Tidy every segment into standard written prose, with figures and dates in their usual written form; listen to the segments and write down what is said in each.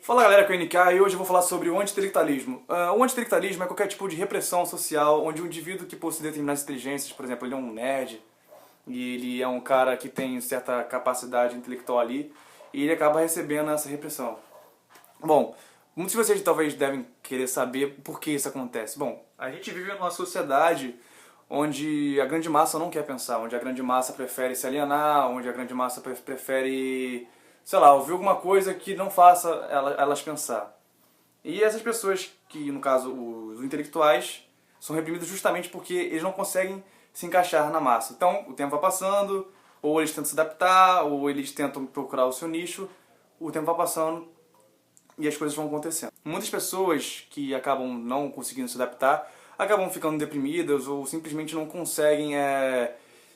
Fala galera, aqui é o NK e hoje eu vou falar sobre o anti-intelectualismo. O anti-intelectualismo é qualquer tipo de repressão social onde um indivíduo que possui determinadas inteligências, por exemplo, ele é um nerd e ele é um cara que tem certa capacidade intelectual ali e ele acaba recebendo essa repressão. Bom, muitos de vocês talvez devem querer saber por que isso acontece. Bom, a gente vive numa sociedade onde a grande massa não quer pensar, onde a grande massa prefere se alienar, onde a grande massa prefere, sei lá, ouvir alguma coisa que não faça elas pensar. E essas pessoas, que no caso os intelectuais, são reprimidos justamente porque eles não conseguem se encaixar na massa. Então o tempo vai passando, ou eles tentam se adaptar, ou eles tentam procurar o seu nicho, o tempo vai passando e as coisas vão acontecendo. Muitas pessoas que acabam não conseguindo se adaptar acabam ficando deprimidas ou simplesmente não conseguem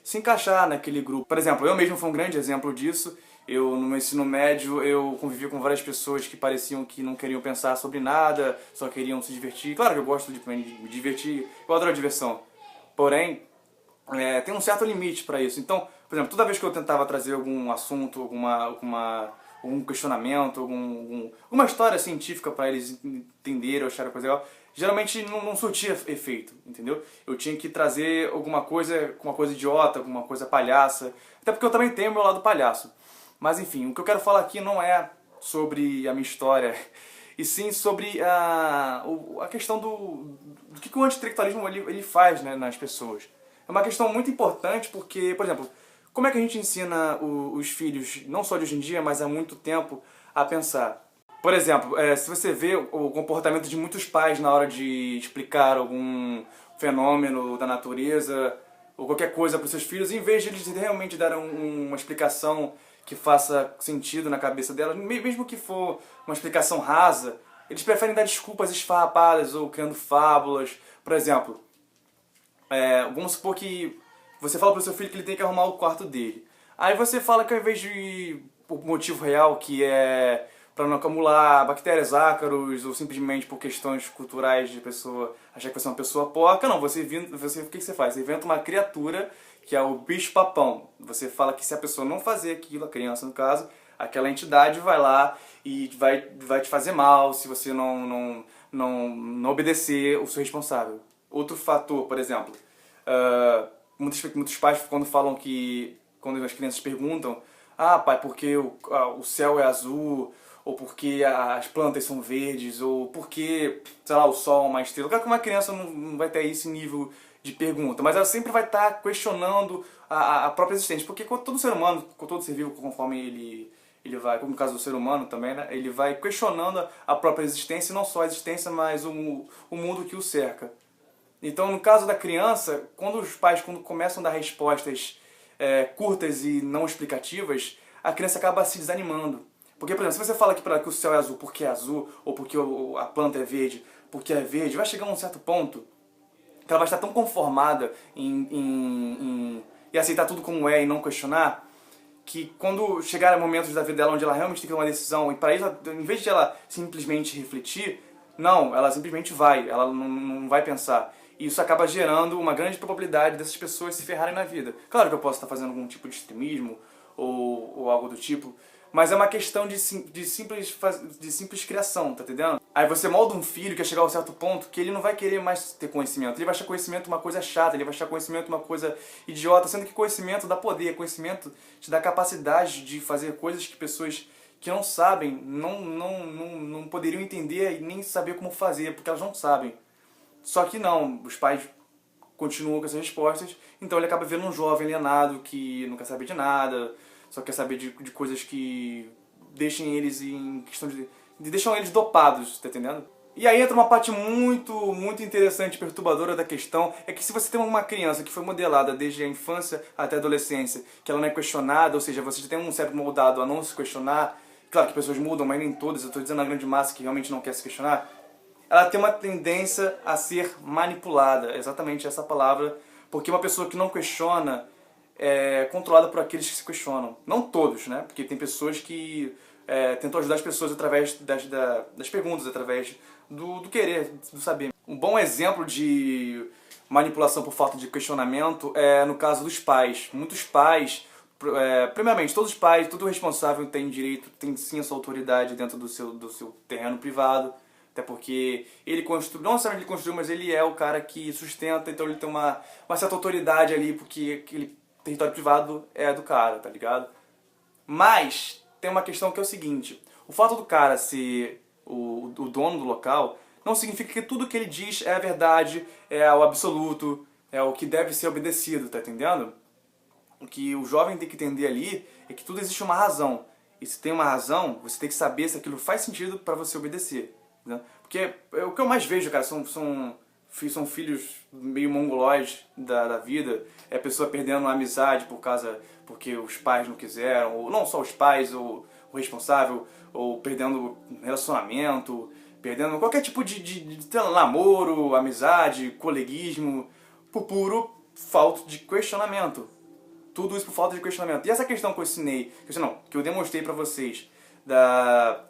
se encaixar naquele grupo. Por exemplo, eu mesmo fui um grande exemplo disso. Eu, no meu ensino médio, eu convivi com várias pessoas que pareciam que não queriam pensar sobre nada, só queriam se divertir. Claro que eu gosto de me divertir, eu adoro a diversão. Porém, tem um certo limite para isso. Então, por exemplo, toda vez que eu tentava trazer algum assunto, algum questionamento, alguma história científica para eles entenderem ou acharem coisa legal, geralmente não surtia efeito, entendeu? Eu tinha que trazer alguma coisa, uma coisa idiota, alguma coisa palhaça, até porque eu também tenho o meu lado palhaço. Mas enfim, o que eu quero falar aqui não é sobre a minha história, e sim sobre a questão do que o anti-intelectualismo ele faz, né, nas pessoas. É uma questão muito importante porque, por exemplo, como é que a gente ensina os filhos, não só de hoje em dia, mas há muito tempo, a pensar? Por exemplo, se você vê o comportamento de muitos pais na hora de explicar algum fenômeno da natureza ou qualquer coisa para os seus filhos, em vez de eles realmente darem uma explicação que faça sentido na cabeça delas, mesmo que for uma explicação rasa, eles preferem dar desculpas esfarrapadas ou criando fábulas. Por exemplo, vamos supor que você fala pro seu filho que ele tem que arrumar o quarto dele. Aí você fala que ao invés de por motivo real, que é para não acumular bactérias, ácaros, ou simplesmente por questões culturais de pessoa achar que você é uma pessoa porca, não, o que você faz? Você inventa uma criatura que é o bicho-papão. Você fala que se a pessoa não fazer aquilo, a criança no caso, aquela entidade vai lá e vai te fazer mal se você não obedecer o seu responsável. Outro fator, por exemplo, muitos pais quando falam que, quando as crianças perguntam, pai, porque o céu é azul, ou porque as plantas são verdes, ou porque, sei lá, o sol é uma estrela. Claro que uma criança não vai ter esse nível de pergunta, mas ela sempre vai estar questionando a própria existência, porque todo ser humano, todo ser vivo, conforme ele vai, como no caso do ser humano também, né, ele vai questionando a própria existência, e não só a existência, mas o mundo que o cerca. Então, no caso da criança, quando os pais começam a dar respostas curtas e não explicativas, a criança acaba se desanimando. Porque, por exemplo, se você fala aqui para ela que o céu é azul porque é azul, ou porque a planta é verde porque é verde, vai chegar a um certo ponto que ela vai estar tão conformada em aceitar tudo como é e não questionar, que quando chegar momentos da vida dela onde ela realmente tem que tomar uma decisão, e para isso, em vez de ela simplesmente refletir, não, ela simplesmente vai, ela não vai pensar. E isso acaba gerando uma grande probabilidade dessas pessoas se ferrarem na vida. Claro que eu posso estar fazendo algum tipo de extremismo ou algo do tipo, mas é uma questão de simples criação, tá entendendo? Aí você molda um filho que vai chegar a um certo ponto que ele não vai querer mais ter conhecimento. Ele vai achar conhecimento uma coisa chata, ele vai achar conhecimento uma coisa idiota, sendo que conhecimento dá poder, conhecimento te dá capacidade de fazer coisas que pessoas que não sabem não poderiam entender e nem saber como fazer, porque elas não sabem. Só que não, os pais continuam com essas respostas, então ele acaba vendo um jovem alienado que não quer saber de nada, só quer saber de coisas que deixem eles em questão deixam eles dopados, tá entendendo? E aí entra uma parte muito interessante e perturbadora da questão, é que se você tem uma criança que foi modelada desde a infância até a adolescência, que ela não é questionada, ou seja, você já tem um cérebro moldado a não se questionar, claro que pessoas mudam, mas nem todas, eu estou dizendo a grande massa que realmente não quer se questionar, ela tem uma tendência a ser manipulada, exatamente essa palavra, porque uma pessoa que não questiona é controlada por aqueles que se questionam. Não todos, né? Porque tem pessoas que tentam ajudar as pessoas através das perguntas, através do querer, do saber. Um bom exemplo de manipulação por falta de questionamento é no caso dos pais. Muitos pais Primeiramente, todos os pais, todo responsável tem direito, tem sim a sua autoridade dentro do seu terreno privado, até porque ele construiu, não somente ele construiu, mas ele é o cara que sustenta, então ele tem uma certa autoridade ali, porque aquele território privado é do cara, tá ligado? Mas tem uma questão que é o seguinte, o fato do cara ser o dono do local não significa que tudo que ele diz é a verdade, é o absoluto, é o que deve ser obedecido, tá entendendo? O que o jovem tem que entender ali é que tudo existe uma razão. E se tem uma razão, você tem que saber se aquilo faz sentido para você obedecer. Né? Porque o que eu mais vejo, cara, são filhos meio mongolóides da vida. É a pessoa perdendo a amizade porque os pais não quiseram, ou não só os pais, ou o responsável, ou perdendo relacionamento, perdendo qualquer tipo de namoro, amizade, coleguismo, por puro falta de questionamento. Tudo isso por falta de questionamento. E essa questão que eu ensinei, que eu demonstrei pra vocês,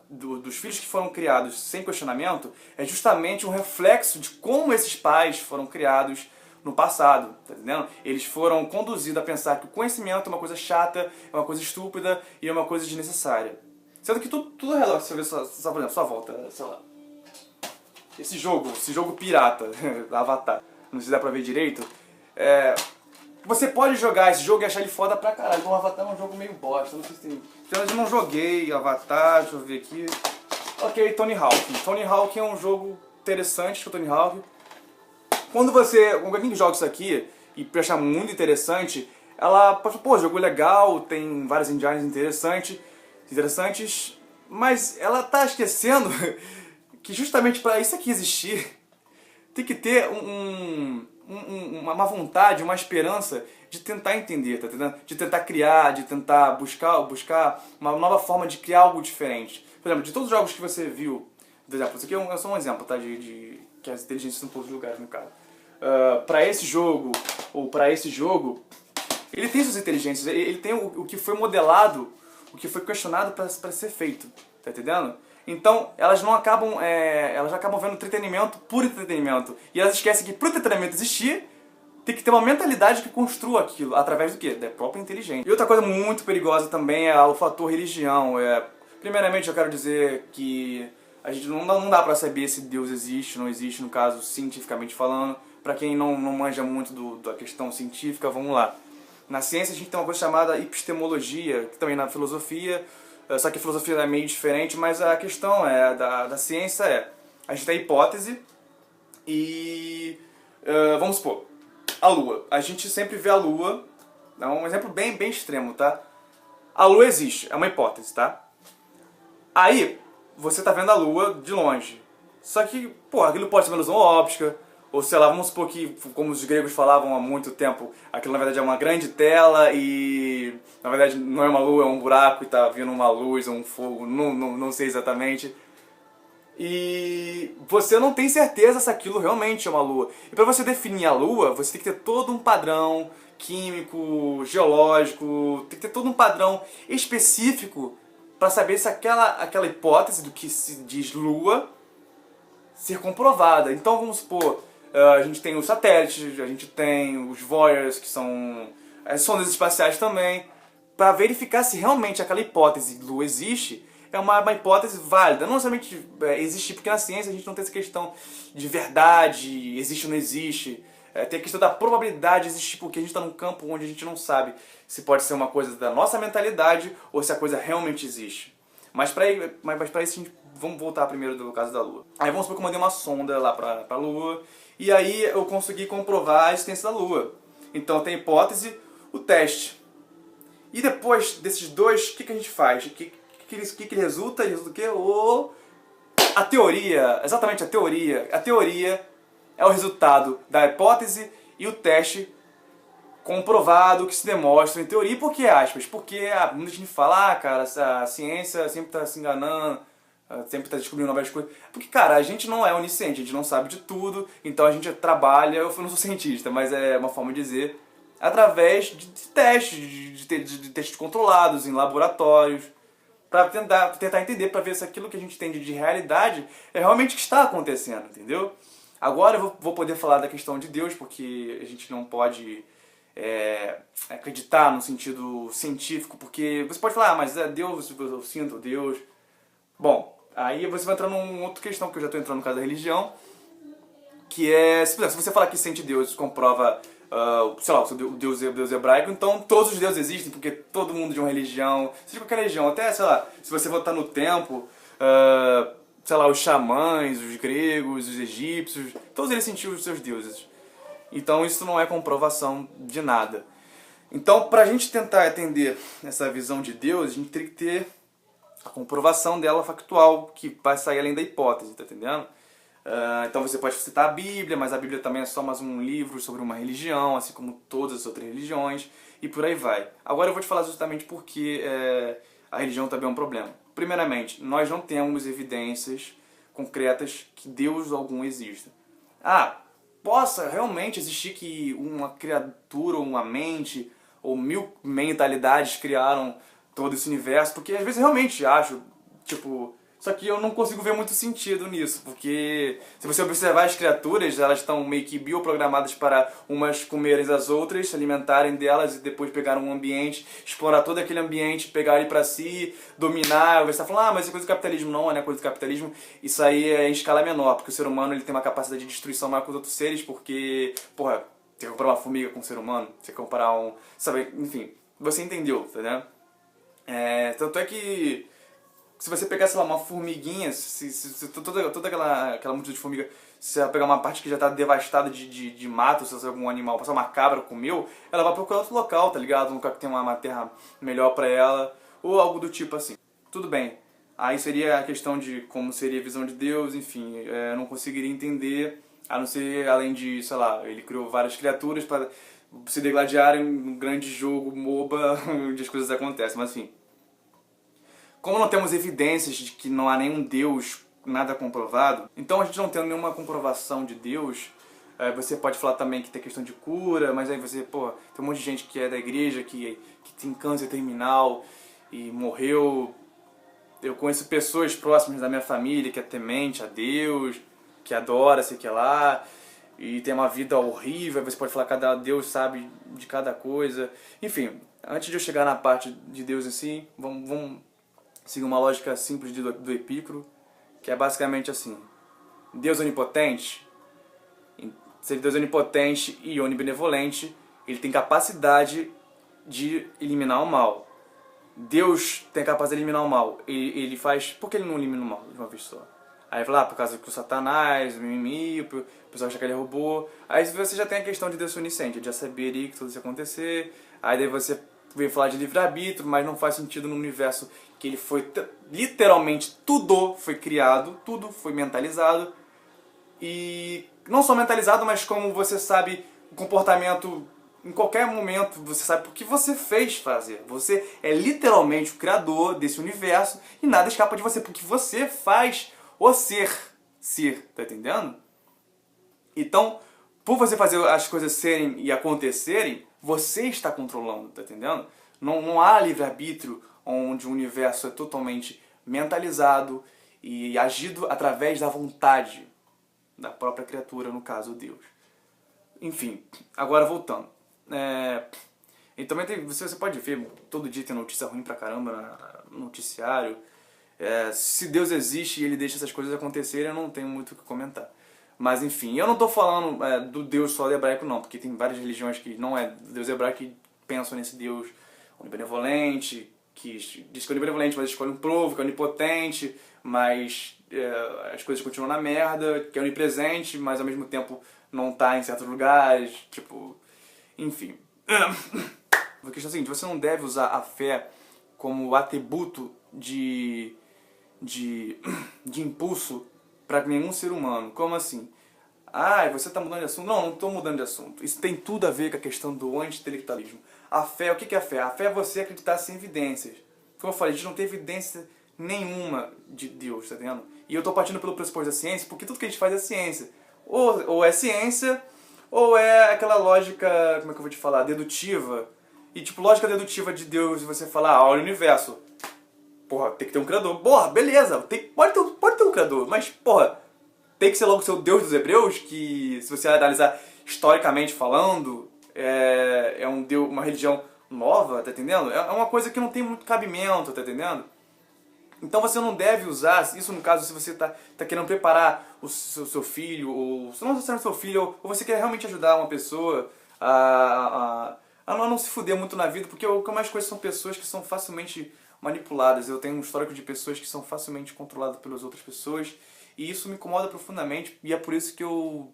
dos filhos que foram criados sem questionamento, é justamente um reflexo de como esses pais foram criados no passado, tá entendendo? Eles foram conduzidos a pensar que o conhecimento é uma coisa chata, é uma coisa estúpida e é uma coisa desnecessária. Sendo que tudo é relógio, você vê por exemplo, sua volta, sei lá. Esse jogo pirata, Avatar, não sei se dá pra ver direito, você pode jogar esse jogo e achar ele foda pra caralho. O Avatar é um jogo meio bosta, não sei se tem... Eu não joguei Avatar, deixa eu ver aqui. Ok, Tony Hawk. Tony Hawk é um jogo interessante, que o Tony Hawk. Quando alguém que joga isso aqui e achar muito interessante, ela pode falar, pô, jogo legal, tem vários engines interessantes, mas ela tá esquecendo que justamente para isso aqui existir, tem que ter uma vontade, uma esperança de tentar entender, tá entendendo? De tentar criar, de tentar buscar uma nova forma de criar algo diferente. Por exemplo, de todos os jogos que você viu, por exemplo, isso aqui é só um exemplo, tá? Que as inteligências são poucos lugares no caso. Para esse jogo, ou para esse jogo, ele tem suas inteligências, ele tem o que foi modelado, o que foi questionado para ser feito, tá entendendo? Então, elas acabam vendo entretenimento por entretenimento. E elas esquecem que pro entretenimento existir, tem que ter uma mentalidade que construa aquilo, através do quê? Da própria inteligência. E outra coisa muito perigosa também é o fator religião. Primeiramente, eu quero dizer que a gente não dá pra saber se Deus existe ou não existe, no caso, cientificamente falando. Pra quem não manja muito da questão científica, vamos lá. Na ciência a gente tem uma coisa chamada epistemologia, que também na filosofia... Só que a filosofia é meio diferente, mas a questão da ciência a gente tem a hipótese e vamos supor, a Lua. A gente sempre vê a Lua, é um exemplo bem extremo, tá? A Lua existe, é uma hipótese, tá? Aí, você tá vendo a Lua de longe. Só que, pô, aquilo pode ser uma ilusão óptica, ou sei lá, vamos supor que, como os gregos falavam há muito tempo, aquilo na verdade é uma grande tela e na verdade não é uma lua, é um buraco e tá vindo uma luz ou um fogo, não sei exatamente. E você não tem certeza se aquilo realmente é uma lua. E para você definir a lua, você tem que ter todo um padrão químico, geológico, tem que ter todo um padrão específico para saber se aquela hipótese do que se diz lua ser comprovada. Então vamos supor, a gente tem os satélites, a gente tem os Voyagers, que são sondas espaciais também, para verificar se realmente aquela hipótese de lua existe, é uma hipótese válida. Não somente existir, porque na ciência a gente não tem essa questão de verdade, existe ou não existe. Tem a questão da probabilidade de existir, porque a gente está num campo onde a gente não sabe se pode ser uma coisa da nossa mentalidade ou se a coisa realmente existe. Mas para isso, vamos voltar primeiro do caso da Lua. Aí vamos supor que eu mandei uma sonda lá para a Lua, e aí eu consegui comprovar a existência da Lua. Então tem a hipótese, o teste. E depois desses dois, o que a gente faz? O que resulta? Resulta o quê? A teoria, exatamente a teoria. A teoria é o resultado da hipótese e o teste comprovado, que se demonstra em teoria. E por que aspas? Porque muita gente fala, cara, a ciência sempre está se enganando, sempre está descobrindo novas coisas. Porque, cara, a gente não é onisciente, a gente não sabe de tudo, então a gente trabalha, eu não sou cientista, mas é uma forma de dizer, através de testes, de testes controlados em laboratórios, para tentar entender, para ver se aquilo que a gente entende de realidade é realmente o que está acontecendo, entendeu? Agora eu vou poder falar da questão de Deus, porque a gente não pode acreditar no sentido científico, porque você pode falar, mas é Deus, eu sinto Deus. Bom, aí você vai entrar numa outra questão, que eu já estou entrando no caso da religião, que é, se você falar que sente Deus, comprova, sei lá, o Deus hebraico, então todos os deuses existem, porque todo mundo de uma religião, seja qualquer religião, até, sei lá, se você voltar no tempo, sei lá, os xamãs, os gregos, os egípcios, todos eles sentiam os seus deuses. Então isso não é comprovação de nada. Então, para a gente tentar entender essa visão de Deus, a gente tem que ter a comprovação dela factual, que vai sair além da hipótese, tá entendendo? Então você pode citar a Bíblia, mas a Bíblia também é só mais um livro sobre uma religião, assim como todas as outras religiões, e por aí vai. Agora eu vou te falar justamente porque a religião também é um problema. Primeiramente, nós não temos evidências concretas que Deus algum exista. Possa realmente existir que uma criatura, ou uma mente, ou 1000 mentalidades criaram todo esse universo, porque às vezes eu realmente acho, só que eu não consigo ver muito sentido nisso, porque se você observar as criaturas, elas estão meio que bioprogramadas para umas comerem as outras, se alimentarem delas e depois pegar um ambiente, explorar todo aquele ambiente, pegar ele para si, dominar. Você está falando, mas isso é coisa do capitalismo. Não é coisa do capitalismo. Isso aí é em escala menor, porque o ser humano ele tem uma capacidade de destruição maior que os outros seres, porque, você quer comparar uma formiga com um ser humano, você quer comparar enfim, você entendeu, tá vendo? Tanto é que se você pegar, sei lá, uma formiguinha, se toda aquela multidão de formiga, se ela pegar uma parte que já está devastada de mato, se algum animal, passar uma cabra comeu, ela vai procurar outro local, tá ligado? Um lugar que tem uma terra melhor pra ela, ou algo do tipo assim. Tudo bem. Aí seria a questão de como seria a visão de Deus, enfim, eu não conseguiria entender, a não ser, além de, sei lá, ele criou várias criaturas para se degladiarem num grande jogo MOBA, onde as coisas acontecem, mas enfim. Como não temos evidências de que não há nenhum Deus, nada comprovado, então a gente não tendo nenhuma comprovação de Deus, você pode falar também que tem questão de cura, mas aí você, tem um monte de gente que é da igreja, que tem câncer terminal e morreu. Eu conheço pessoas próximas da minha família que é temente a Deus, que adora, sei que lá, e tem uma vida horrível, você pode falar que cada Deus sabe de cada coisa. Enfim, antes de eu chegar na parte de Deus em si, vamos seguir uma lógica simples do Epícoro, que é basicamente assim: Deus onipotente, ser Deus onipotente e onibenevolente, ele tem capacidade de eliminar o mal. Deus tem a capacidade de eliminar o mal. Ele faz... Por que ele não elimina o mal de uma vez só? Aí fala, por causa que o Satanás, o mimimi, o pessoal acha que ele é robô. Aí você já tem a questão de Deus onisciente, de já saberia que tudo isso ia acontecer. Aí daí você vem falar de livre-arbítrio, mas não faz sentido no universo que ele foi... Literalmente tudo foi criado, tudo foi mentalizado. E não só mentalizado, mas como você sabe o comportamento... Em qualquer momento você sabe o que você fez fazer. Você é literalmente o criador desse universo e nada escapa de você, porque você faz o ser. Tá entendendo? Então, por você fazer as coisas serem e acontecerem, você está controlando, tá entendendo? Não há livre-arbítrio onde o universo é totalmente mentalizado e agido através da vontade da própria criatura, no caso Deus. Enfim, agora voltando. E também você pode ver, todo dia tem notícia ruim pra caramba no noticiário. Se Deus existe e ele deixa essas coisas acontecerem, eu não tenho muito o que comentar. Mas enfim, eu não estou falando do Deus só hebraico não, porque tem várias religiões que não é Deus hebraico que pensam nesse Deus onibenevolente, que diz que é onibenevolente, mas escolhe um povo, que é onipotente, mas as coisas continuam na merda, que é onipresente, mas ao mesmo tempo não está em certos lugares, enfim. A questão é a seguinte: você não deve usar a fé como atributo de impulso para nenhum ser humano. Como assim? Você está mudando de assunto? Não estou mudando de assunto. Isso tem tudo a ver com a questão do anti-intelectualismo. A fé, o que é a fé? A fé é você acreditar sem evidências. Como eu falei, a gente não tem evidência nenhuma de Deus, tá vendo? E eu estou partindo pelo pressuposto da ciência, porque tudo que a gente faz é ciência. Ou é ciência, ou é aquela lógica, como é que eu vou te falar, dedutiva. E lógica dedutiva de Deus, você falar, olha o universo. Tem que ter um criador. Beleza, pode ter um criador, mas, tem que ser logo o seu Deus dos Hebreus, que se você analisar historicamente falando, é um Deus, uma religião nova, tá entendendo? É uma coisa que não tem muito cabimento, tá entendendo? Então você não deve usar, isso no caso se você tá querendo preparar o seu filho, ou se não necessariamente seu filho, ou você quer realmente ajudar uma pessoa a não se fuder muito na vida, porque o que eu mais conheço são pessoas que são facilmente manipuladas. Eu tenho um histórico de pessoas que são facilmente controladas pelas outras pessoas, e isso me incomoda profundamente, e é por isso que eu,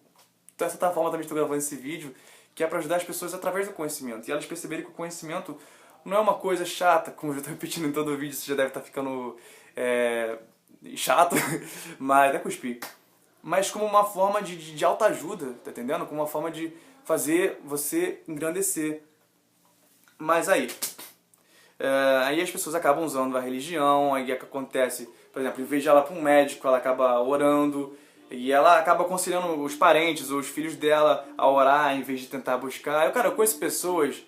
dessa forma, também estou gravando esse vídeo, que é para ajudar as pessoas através do conhecimento, e elas perceberem que o conhecimento não é uma coisa chata, como eu já estou repetindo em todo o vídeo, isso já deve estar ficando chato, mas até cuspi. Mas como uma forma de autoajuda, tá entendendo? Como uma forma de fazer você engrandecer. Mas aí as pessoas acabam usando a religião, aí é que acontece, por exemplo, em vez de ela ir para um médico, ela acaba orando, e ela acaba aconselhando os parentes ou os filhos dela a orar em vez de tentar buscar. Eu conheço pessoas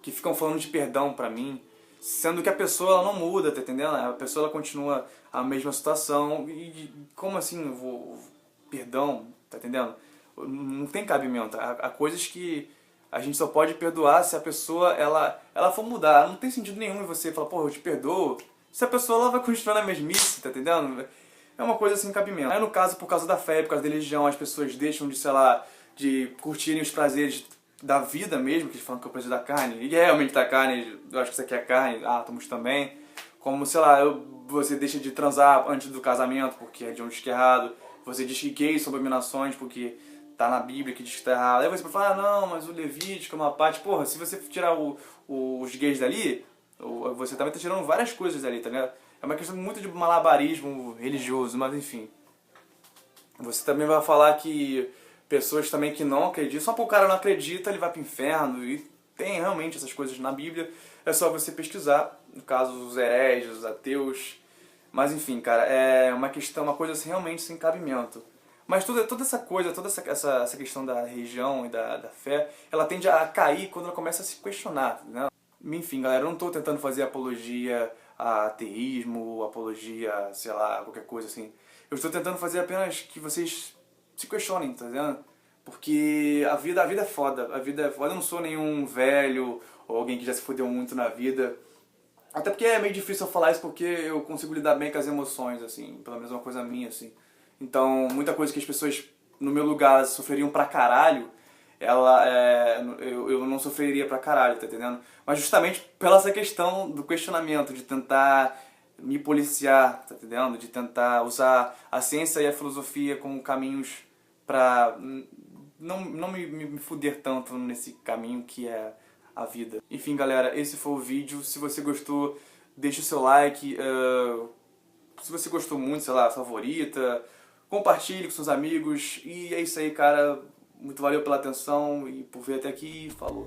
que ficam falando de perdão pra mim, sendo que a pessoa ela não muda, tá entendendo? A pessoa ela continua a mesma situação, e como assim eu vou... Perdão, tá entendendo? Não tem cabimento. Há coisas que a gente só pode perdoar se a pessoa ela for mudar. Não tem sentido nenhum em você falar, pô, eu te perdoo, se a pessoa ela vai continuar na mesmice, tá entendendo? É uma coisa sem cabimento. Aí no caso, por causa da fé, por causa da religião, as pessoas deixam de, sei lá, de curtirem os prazeres da vida mesmo, que eles falam que é o prazer da carne, e realmente da carne, eu acho que isso aqui é carne, átomos também, como, sei lá, você deixa de transar antes do casamento, porque é de onde que é errado, você diz que gays são abominações, porque tá na Bíblia que diz que tá errado, aí você fala, ah, não, mas o Levítico é uma parte, porra, se você tirar os gays dali, você também tá tirando várias coisas dali, tá ligado? É uma questão muito de malabarismo religioso, mas enfim. Você também vai falar que pessoas também que não acreditam, só porque o cara não acredita, ele vai pro inferno, e tem realmente essas coisas na Bíblia, é só você pesquisar, no caso os hereges, os ateus, mas enfim, cara, é uma questão, uma coisa assim, realmente sem cabimento. Mas toda essa coisa, toda essa questão da religião e da fé, ela tende a cair quando ela começa a se questionar, né? Enfim, galera, eu não estou tentando fazer apologia a ateísmo, apologia, sei lá, qualquer coisa assim. Eu estou tentando fazer apenas que vocês se questionem, tá vendo? Porque a vida é foda, a vida é foda. Eu não sou nenhum velho ou alguém que já se fudeu muito na vida. Até porque é meio difícil eu falar isso porque eu consigo lidar bem com as emoções, assim, pelo menos uma coisa minha, assim. Então, muita coisa que as pessoas no meu lugar sofreriam pra caralho, eu não sofreria pra caralho, tá entendendo? Mas justamente pela essa questão do questionamento, de tentar me policiar, tá entendendo? De tentar usar a ciência e a filosofia como caminhos pra não me fuder tanto nesse caminho que é a vida. Enfim, galera, esse foi o vídeo. Se você gostou, deixa o seu like. Se você gostou muito, sei lá, favorita, compartilhe com seus amigos. E é isso aí, cara. Muito valeu pela atenção e por ver até aqui. Falou!